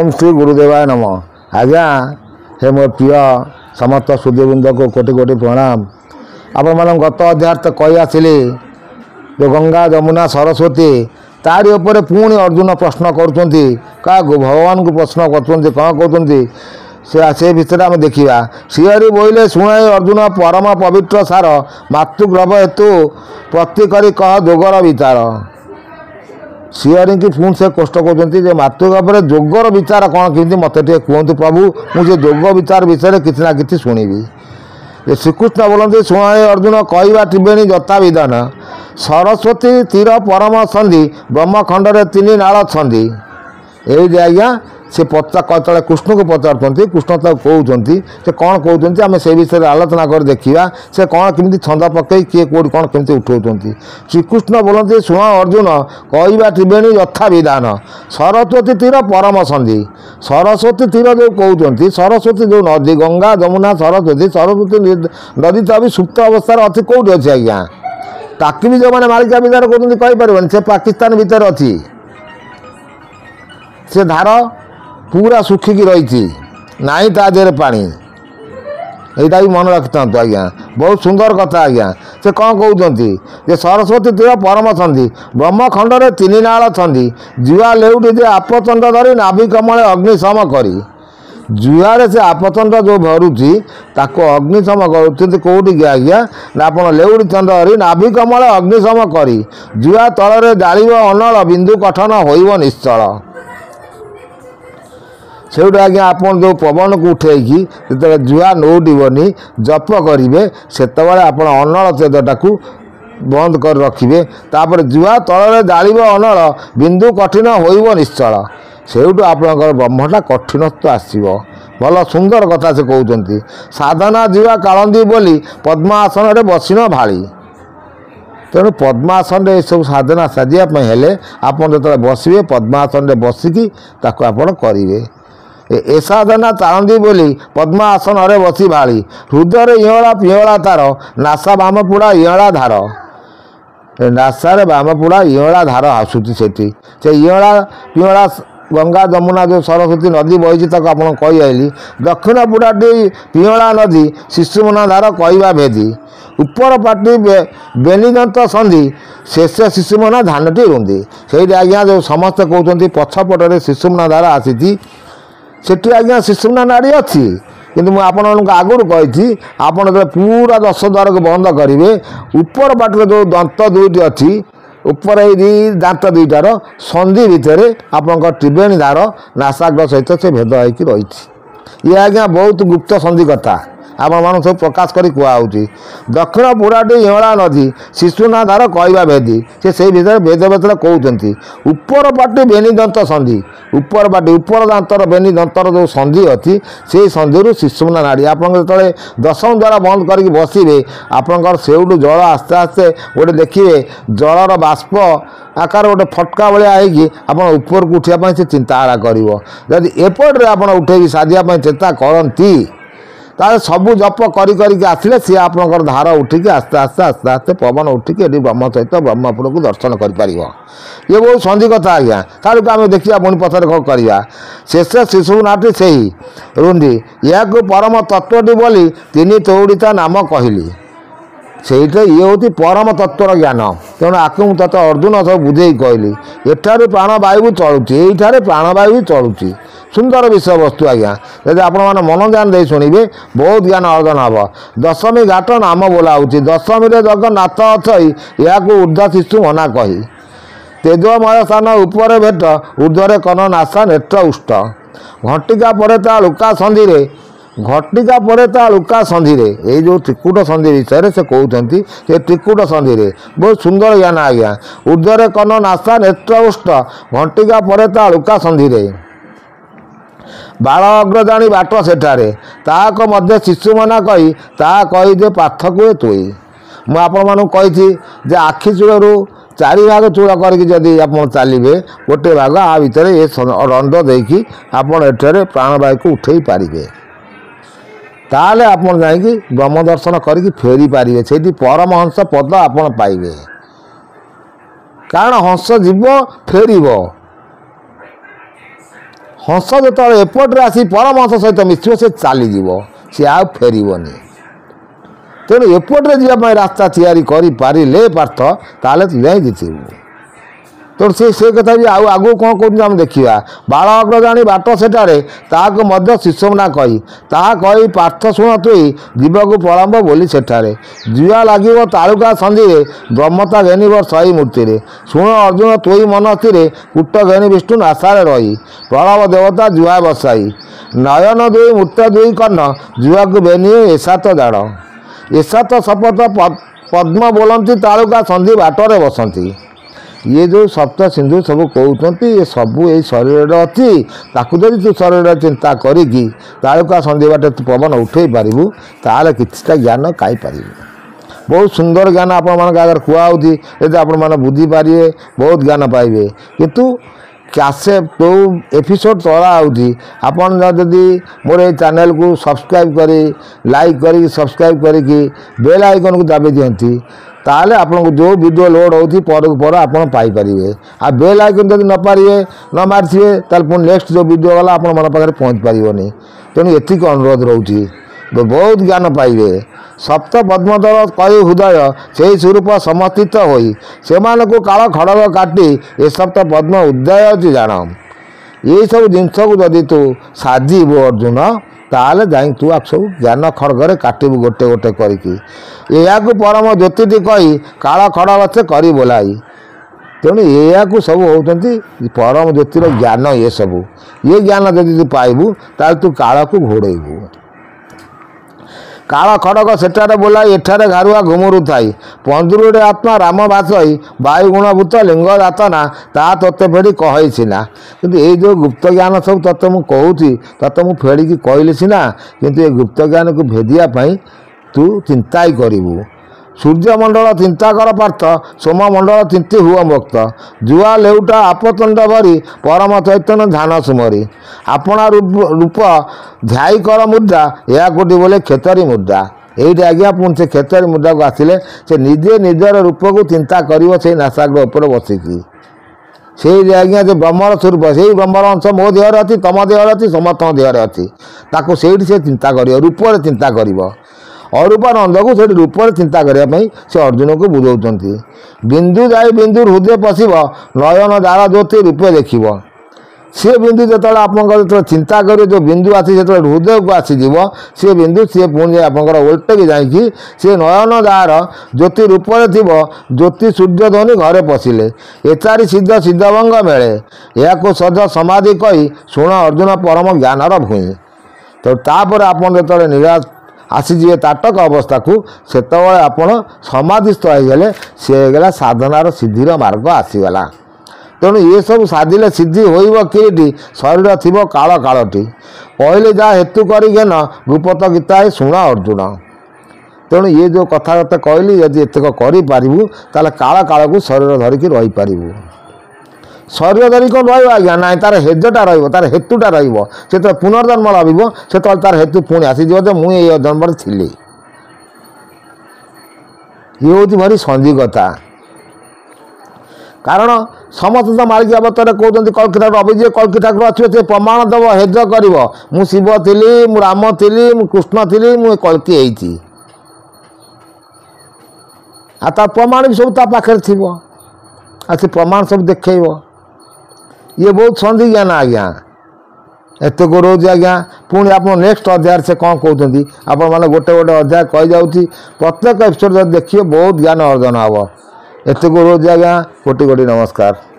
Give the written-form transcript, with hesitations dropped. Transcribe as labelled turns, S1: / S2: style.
S1: ओम श्री गुरुदेवाय नम। आज्ञा हे मो प्रिय समस्त सूर्यवृंद को कोटि कोटि प्रणाम। आपण मान गत अध्याय तो कही आसिली जो गंगा जमुना सरस्वती तारी उपर पुणी अर्जुन प्रश्न करुँच क्या भगवान को प्रश्न कर कौन कहते से विषय आम देखा। श्रीहरि बोले शुणाए अर्जुन परम पवित्र सार मातृग्रभ हेतु प्रति कह जोगर विचार। श्रीहरि की पुणी से कष्ट कर मातृगर्भ जोगर विचार कौन केमती मत कहतु प्रभु मुझे जोग विचार विषय किसी ना कि शुणी। श्रीकृष्ण बोलते शुणाए अर्जुन कहवा त्रिवेणी जता विधान सरस्वती तीर परम संधि ब्रह्मखंड तीन नाल छंदी। ये आज्ञा से कतले कृष्ण को पचार कृष्ण तक कहते से कौन कहते आम से विषय आलोचना कर देखा से कौन केमी छंद पकई किए कौट कौन केमी उठाऊँ। श्रीकृष्ण बोलते शुण अर्जुन कहवा त्रिवेणी यथा विधान सरस्वती तीर परम संधि। सरस्वती तीर जो कहते सरस्वती जो नदी गंगा जमुना सरस्वती सरस्वती नदी तो अभी सुप्त अवस्था अच्छी कौटी अच्छी आज्ञा ताकि भी जो मैंने मालिका विचार कहपर से पाकिस्तान भितर अच्छी से धार पूरा सुखिकी रही नाई ता देहरे पानी। यहाँ भी मन रखी था आज्ञा बहुत सुंदर कथा आज्ञा से कौन कहते सरस्वती तीर परम संधि ब्रह्मखंड तीन नाल छंदी जुआ लेउटी जे आपचंड धरी नाभि कमल अग्निशम करी। जुआरे से आपचंड जो भरुची ताको अग्निशम कर कौटी की आज्ञा ना आप लेउटी चंद धरी नाभि कमल अग्निशम करी जुआ तल जालिब अनल बिंदु कठन होइब निश्चल। से आज्ञा आप जो पवन को उठेकी जो जुआ नौटनी जप करेंगे से आप अनल तेजटा को बंद कर रखिए तापर जुआ तल जालिब अनल बिंदु कठिन होइब निश्चल। से आपंकर ब्रह्मटा कठिनत्व आसो भल सुंदर कथा से कहते साधना जुआ कालंदी बोली पद्मासन रे बसिन भाली। तेणु पद्मासन ये सब साधना साजियापी हेले आप जो बसवे पद्मासन रे बसिकी ताको आप करेंगे ए साधना चाहती बोली पद्मासन रे बसी भाली हृदय इहला पिहला तार नासा बामपुड़ा इहला धार नासा बामपुड़ा इहला धार आसूची से इहला पिहला गंगा जमुना जो सरस्वती नदी बही आप कही आइली दक्षिण पुड़ाटी पिहला नदी शिशुमना धार कहवा भेदी ऊपर पाटी बेनीदंत संधि शेष शिशुमना धानटी रुंदी। से आज्ञा जो समस्ते कहते पछपटे शिशुमना धार आसी सेठी आज्ञा शिशुमना नाड़ी अच्छी किंतु मुझे आगुरी कही आप पूरा 10 द्वार को बंद करेंगे ऊपर बाटर जो दंत दुईटी अच्छी ऊपर ये दांत दुईटार संधि भितर आप त्रिवेणी धार नासाग्र सहित से भेद होती रही। ये आज्ञा बहुत गुप्त संधि कथा आप सब प्रकाश कर कहुच्छी दक्षिण पुड़ाटी इहला नदी शिशुना धार कहवा भेदी से भितर भेद भेद कहते ऊपर पाटी बेनीदंत संधि ऊपर पाटी ऊपर दांतर बेनीदंतर जो संधि अच्छी से संधि शिशुमना नाड़ी आप जो 10 द्वारा बंद करके बसवे आपंकर सेउटू जल आस्ते आस्ते गोटे देखिए जलर बाष्प आकार गोटे फटका भाया होकर ऊपर को उठापी से चिंता कर एपटे आप उठे साजियापी चेष्टा करती ताले सबू जप करी आसिले सी आपंकर धार उठिकी आस्ते आस्ते आस्ते आस्ते पवन उठिकी ये ब्रह्म सहित ब्रह्मपुर को दर्शन कर ये बहुत संधि कथा आज्ञा तालुक आम देखा पुणी पथर कौन करवा शेष शिशु नाटी से ही रुंदी या परम तत्वटी बोली तीन तौड़ीता नाम कहली से ये हूँ परम तत्वर ज्ञान। तेणु आकु मुझे अर्जुन सब बुझे कहली एठार प्राणवायु चलुची ये प्राणवायु चलुची सुंदर विषय वस्तु आज्ञा यदि आप मन ध्यान दे शुणे बहुत ज्ञान अर्जन हम। दशमी घाट नाम बोला दशमी जगन्नाथ अच्छी या ऊर्ध्व शिशु मना कही तेजमय स्थान उपर भेट ऊर्ध्वे कन नासा नेत्र उष्ट घटिका पर लुका संधि घटिका पर लुका संधि ये जो त्रिकूट संधि विषय से कहते से त्रिकूट संधि बहुत सुंदर ज्ञान आज्ञा ऊर्ध्वे कन नासा नेत्र उष्ट घटिका पर लुका संधि बाल अग्रजाणी बाट सेठारे ताक मध्य शिशु मना कही ता कही जे पाथकुए तुई। मुझे कही आखि चूड़ू 4 भाग चूड़ करके जदि आप चलिए गोटे भाग आ भितर ये रंड देकी आपड़ एठारे प्राणवायु को उठे पारे ताले आप जाकि ब्रह्म दर्शन करके फेरी पारे से परमहंस पद आप पाइबे कारण हंस जीव फेर हंस जो एपटे आसी परमहंस सहित मिसिव से चलीज सी आ फेरबनी तेणु एपटे जावाई रास्ता तैयारी करें पार्थ ताले तु जाई जितबू तेणु से कथा भी आगू कौन कौन देखा बाल अग्रजाणी बाट सेठारे ताकू शिशुमना कही कही पार्थ शुण तुई जीवक पलम्ब बोली सेठारे जुआ लगे तालुका संधि ब्रह्मता घेनिब सही मूर्ति शुण अर्जुन तुई मन स्थिर कूट घेनि विष्णु आशारे रही प्रलभ देवता जुआ बसाई नयन दुई मूर्त दुई कर्ण जुआ को बेनी एसा तो दाड़ एसा तो शपथ पद्म बोलती तालुका संधि बाटरे बसती ये जो सप्त सिंधु सब कहते ये सबू यही शरीर अच्छी ताकू जब तू शरीर चिंता करी तालुका संधि बाटे तू पवन उठे पारू ताल किछिटा ज्ञान कहीं पार बहुत सुंदर ज्ञान आपण आगे कहूँ यदि आपण बुझीपारे बहुत ज्ञान पाइबे किंतु कैसेट तो एपिसोड चला आपन जदि मोर ये चैनल को सब्सक्राइब करी लाइक करी सब्सक्राइब करी बेल आइकन को दाबी दियंती ताले आपन को जो वीडियो लोड होती पर पर आपन पाई परिवे आ बेल आइकन जदि न पारिवे न मारथिवे ताल पुन नेक्स्ट जो वीडियो वाला आपन मन पाखरे पहुंच पारिवनी तेणु एतिक अनुरोध रोची बहुत ज्ञान पाइबे सप्त पद्मदल कई हृदय से स्वरूप समर्थित होई सेमान को काल खड़ग काटी ए सप्त पद्म उदय अच्छी जान ये सब जिनस को जदि तू साजिबू अर्जुन ताले जाई तू आप सब ज्ञान खड़गरे काटबू गोटे गोटे करके या परम ज्योति कही काल खड़ग से करी बोलाई तेणु या सब होती परम ज्योतिर ज्ञान ये सब ये ज्ञान जदि तू पाइबू ताले तू काल को घोड़ेबू काल खड़ग सेठारे बोलाई एठारे घारुआ घुमुरु थाई पंजुरुड़े आत्मा राम भाषई वायुगुणभूत लिंग दातना ता तोते फेड़ी कही सीना किंतु ये जो गुप्त ज्ञान सब तत्ते मु कहूँ तत्ते मु फेड़ी कहली सीना किंतु ये गुप्त ज्ञान को भेदियापाई तू चिंता ही करू सूर्यमंडल चिंता कर पार्थ सोममंडल चिंती हुआ भक्त जुआ लेउटा आपतंड भरी परम चैतन्य ध्यान सुमरी आपना रूप ध्याई कर मुद्रा या कोटी बोले खेतरी मुद्रा यही आज्ञा पुणी से खेतरी मुद्रा को आसिले से निजे निजर रूप को चिंता कर से नासाग्र उपर बसिकी से आज्ञा जो ब्रह्मर स्वरूप से ब्रह्मर अंश मो देहर अच्छी तुम देहर अच्छी समस्त देहर अच्छी ताको से चिंता कर रूप चिंता कर अरूपानंद को से रूप चिंता करने से अर्जुन को बुझाऊँ बिंदु जाई बिंदु हृदय पशिब नयन द्वारा ज्योति रूपे देख सी बिंदु जो आप चिंता कर जो बिंदु आसी जो हृदय को आसीज सी बिंदु सी पुणी आपंकर ओल्टे जाकि सी नयन द्वार ज्योति रूप ज्योति सूर्य ध्वनि घरे पशिले एचारी सिद्ध सिद्धभंग मेले या सज समाधि कही शुण अर्जुन परम ज्ञानर भूई तो तापर आप जो निराश आसीजे ताटक अवस्था को सेतबे आपण समाधिस्थ होगले सीगला साधनार सिद्धिर मार्ग आसीगला तेणु ये सब साधिले सिद्धि होइब कि शरीर थी काल कालटी कहले जहाँ हेतु करन रूपत गीता शुण अर्जुन तेणु ये जो कथाबार्ता कहली यदि एतक करूँ ताल काल काल को शरीर धरिकी रहीपर शरीर धरिक रहा आज्ञा ना तार हेजटा तार हेतुटा से तो पुनर्जन्म लभो से तार हेतु पुणी आसीज मुझे जन्म थी ये हूँ भारी संधि कथा कारण समस्त तो मालिक अवतार कहते कल्की ठाकुर अभिजे कल्की ठाकुर अच्छे से प्रमाण दब हेज कर मु शिव थी मु राम थी मु कृष्ण थी मु कल्की होती आ प्रमाण भी सब पाखे थी आ प्रमाण सब देखेब ये बहुत संधि ज्ञान आज्ञा एत को रोज आज्ञा पुणी आप नेक्स्ट अध्याय से कौन कहते आपण मैंने गोटे गोटे अध्याय कही जाऊँगी प्रत्येक एपिसोड देखिए बहुत ज्ञान अर्जन हम एत को रोज आज्ञा कोटि कोटि नमस्कार।